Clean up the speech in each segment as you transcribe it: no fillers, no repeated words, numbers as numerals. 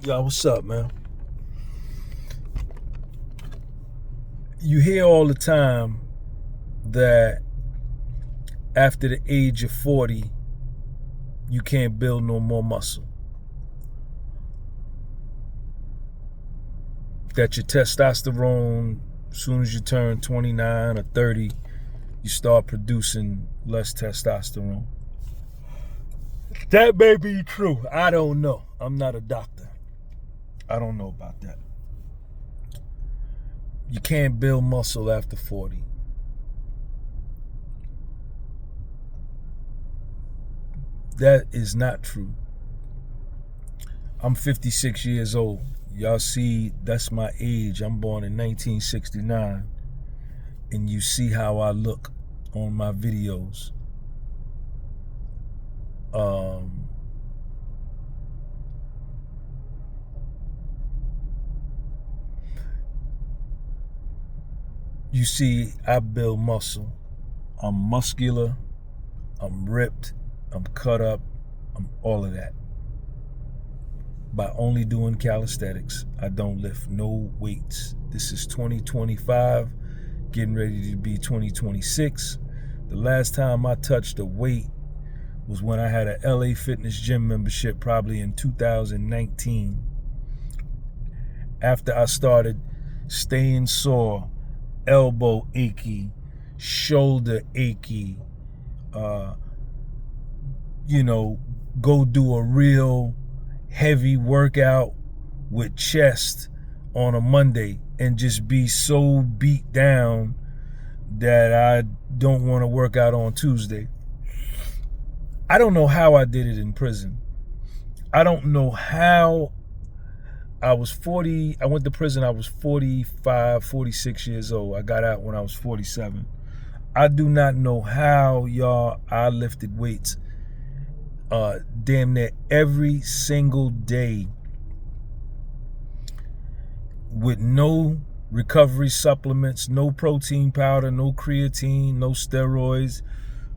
Yo, what's up, man? You hear all the time that after the age of 40, you can't build no more muscle. That your testosterone, as soon as you turn 29 or 30, you start producing less testosterone. That may be true. I don't know. I'm not a doctor. I don't know about that. You can't build muscle after 40. That is not true. I'm 56 years old. Y'all see, that's my age. I'm born in 1969. And you see how I look on my videos. You see, I build muscle. I'm muscular. I'm ripped. I'm cut up. I'm all of that. By only doing calisthenics. I don't lift no weights. This is 2025, getting ready to be 2026. The last time I touched a weight was when I had a LA Fitness gym membership, probably in 2019. After I started staying sore, elbow achy, shoulder achy, go do a real heavy workout with chest on a Monday and just be so beat down that I don't want to work out on Tuesday. I don't know how I did it in prison. I don't know how I was 40. I went to prison. I was 45, 46 years old. I got out when I was 47. I do not know how, y'all, I lifted weights damn near every single day with no recovery supplements, no protein powder, no creatine, no steroids,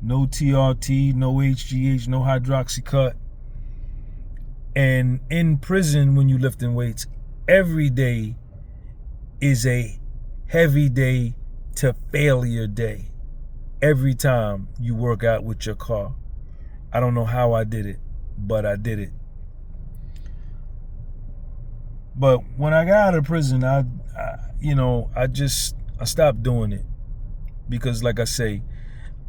no TRT, no HGH, no hydroxycut. And in prison, when you're lifting weights, every day is a heavy day to failure day. Every time you work out with your car. I don't know how I did it, but I did it. But when I got out of prison, I stopped doing it. Because like I say,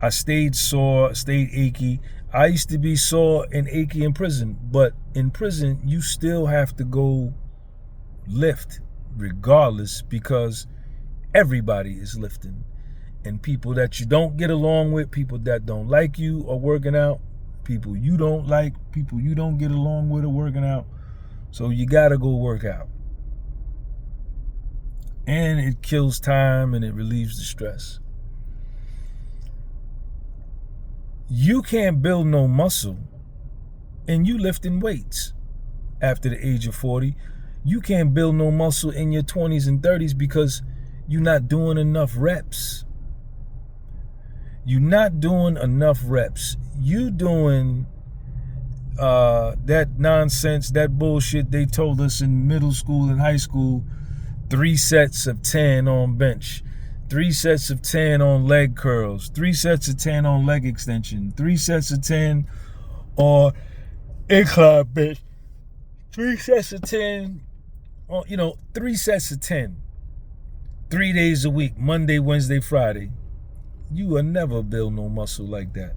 I stayed sore, stayed achy. I used to be sore and achy in prison, but in prison, you still have to go lift regardless, because everybody is lifting. And people that you don't get along with, people that don't like you are working out, people you don't like, people you don't get along with are working out. So you gotta go work out. And it kills time and it relieves the stress. You can't build no muscle and you lifting weights after the age of 40. You can't build no muscle in your 20s and 30s because you're not doing enough reps. You're not doing enough reps. You doing that nonsense, that bullshit they told us in middle school and high school. 3 sets of 10 on bench, 3 sets of 10 on leg curls, 3 sets of 10 on leg extension, 3 sets of 10 on incline bench, 3 sets of 10 on, 3 sets of 10, 3 days a week, Monday, Wednesday, Friday. You will never build no muscle like that.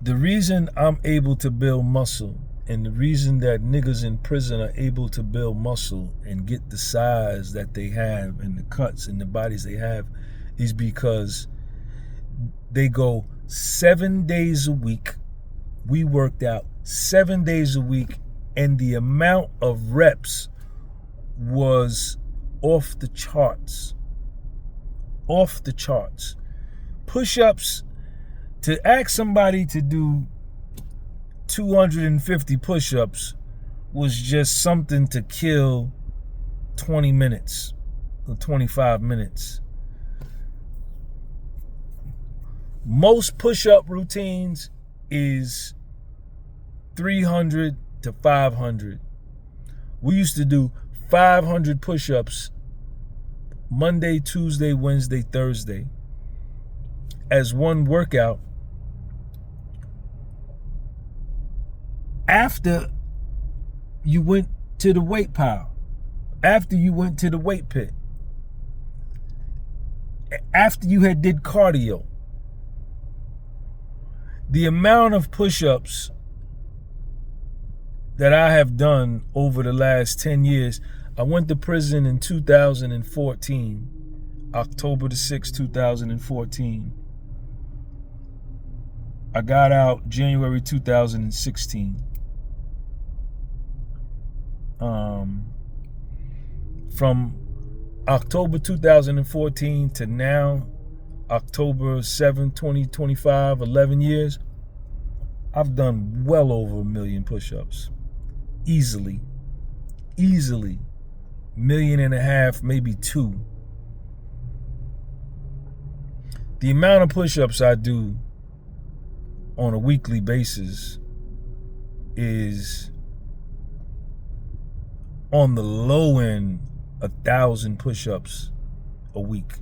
The reason I'm able to build muscle, and the reason that niggas in prison are able to build muscle and get the size that they have and the cuts and the bodies they have, is because they go 7 days a week. We worked out 7 days a week, and the amount of reps was off the charts. Off the charts. Push-ups, to ask somebody to do 250 push-ups was just something to kill 20 minutes or 25 minutes. Most push-up routines is 300 to 500. We used to do 500 push-ups Monday, Tuesday, Wednesday, Thursday as one workout after you went to the weight pile, after you went to the weight pit, after you had did cardio. The amount of push-ups that I have done over the last 10 years, I went to prison in 2014, October the 6th, 2014. I got out January 2016. From October 2014 to now, October 7, 2025, 11 years, I've done well over 1 million push-ups. Easily. 1.5 million, maybe 2. The amount of push-ups I do on a weekly basis is on the low end 1,000 push-ups a week.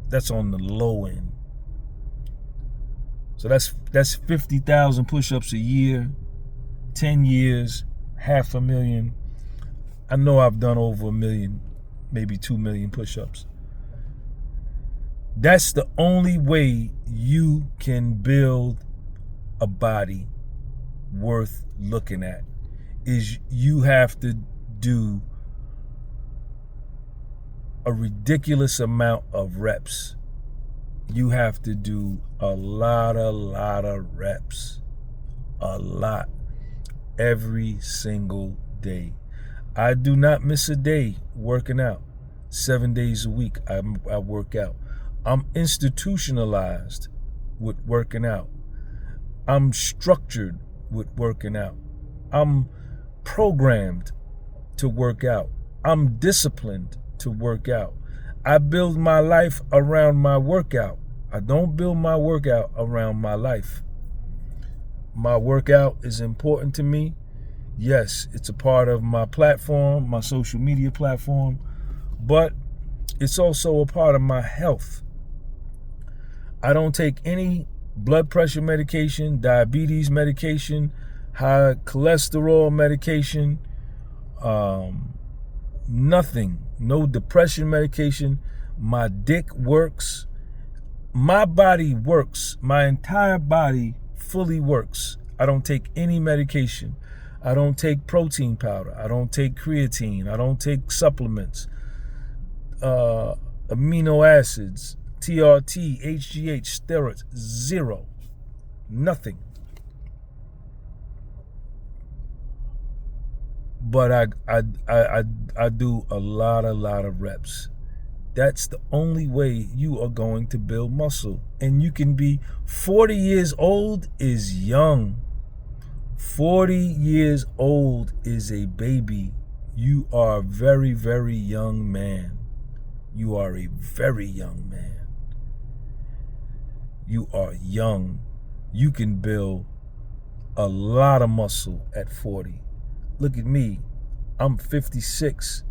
That's on the low end. So that's 50,000 push-ups a year, 10 years, 500,000. I know I've done over 1 million, maybe 2 million push-ups. That's the only way you can build a body worth looking at, is you have to do a ridiculous amount of reps. You have to do a lot of reps. A lot. Every single day. I do not miss a day working out. 7 days a week I work out. I'm institutionalized with working out. I'm structured with working out. I'm programmed to work out. I'm disciplined to work out. I build my life around my workout. I don't build my workout around my life. My workout is important to me. Yes, it's a part of my platform, my social media platform, but it's also a part of my health. I don't take any blood pressure medication, diabetes medication, high cholesterol medication, nothing. No depression medication. My dick works. My body works. My entire body fully works. I don't take any medication. I don't take protein powder. I don't take creatine. I don't take supplements, amino acids, TRT, HGH, steroids, zero. Nothing. But I do a lot of reps. That's the only way you are going to build muscle. And you can be 40 years old is young. 40 years old is a baby. You are a very, very young man. You are a very young man. You are young. You can build a lot of muscle at 40. Look at me. I'm 56,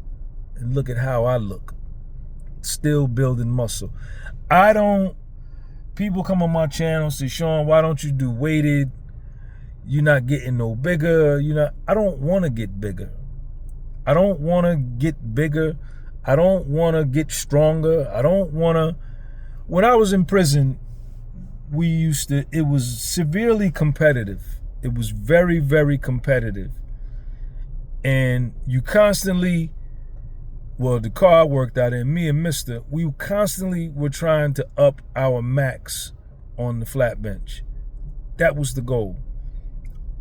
and look at how I look. Still building muscle. People come on my channel and say, Sean, why don't you do weighted? You're not getting no bigger. I don't want to get bigger. I don't want to get bigger. I don't want to get stronger. When I was in prison, it was severely competitive. It was very, very competitive. And you constantly, the car I worked out in, me and Mr., we constantly were trying to up our max on the flat bench. That was the goal.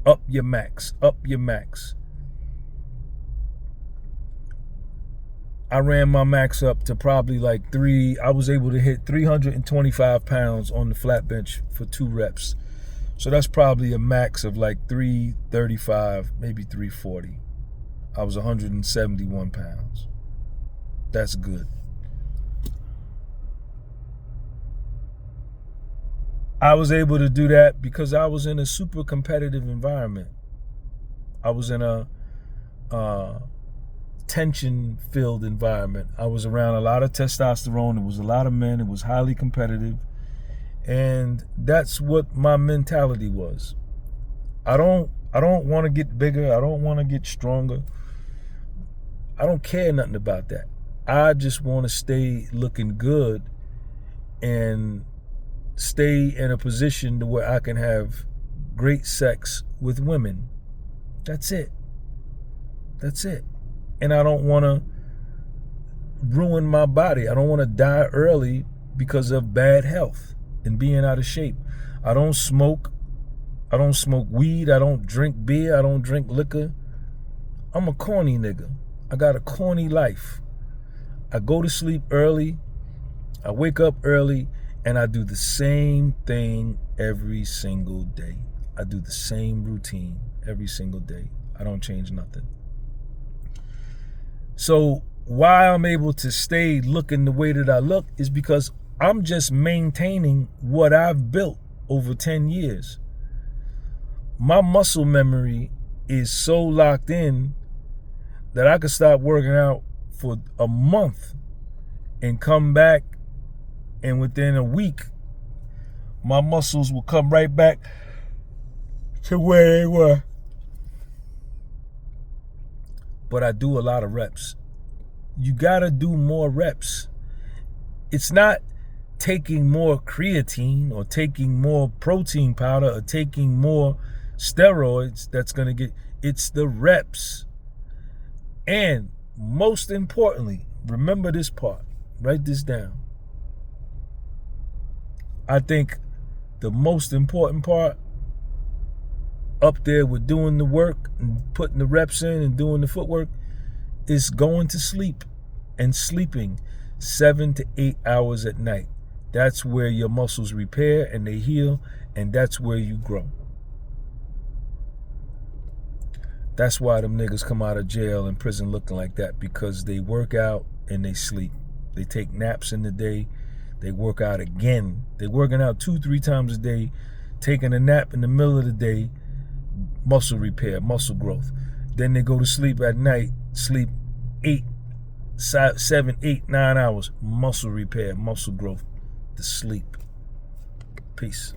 Up your max, up your max. I ran my max up to probably I was able to hit 325 pounds on the flat bench for 2 reps. So that's probably a max of 335, maybe 340. I was 171 pounds. That's good. I was able to do that because I was in a super competitive environment. I was in a tension-filled environment. I was around a lot of testosterone. It was a lot of men. It was highly competitive. And that's what my mentality was. I don't want to get bigger. I don't want to get stronger. I don't care nothing about that. I just want to stay looking good and stay in a position to where I can have great sex with women. That's it. That's it. And I don't want to ruin my body. I don't want to die early because of bad health and being out of shape. I don't smoke. I don't smoke weed. I don't drink beer. I don't drink liquor. I'm a corny nigga. I got a corny life. I go to sleep early. I wake up early. And I do the same thing every single day. I do the same routine every single day. I don't change nothing. So why I'm able to stay looking the way that I look is because I'm just maintaining what I've built over 10 years. My muscle memory is so locked in that I could stop working out for a month and come back, and within a week, my muscles will come right back to where they were. But I do a lot of reps. You gotta do more reps. It's not taking more creatine or taking more protein powder or taking more steroids that's gonna get, it's the reps. And most importantly, remember this part, write this down. I think the most important part, up there with doing the work and putting the reps in and doing the footwork, is going to sleep and sleeping 7 to 8 hours at night. That's where your muscles repair and they heal, and that's where you grow. That's why them niggas come out of jail and prison looking like that, because they work out and they sleep. They take naps in the day. They work out again. They're working out 2-3 times a day, taking a nap in the middle of the day, muscle repair, muscle growth. Then they go to sleep at night, sleep 7, 8, 9 hours, muscle repair, muscle growth, to sleep. Peace.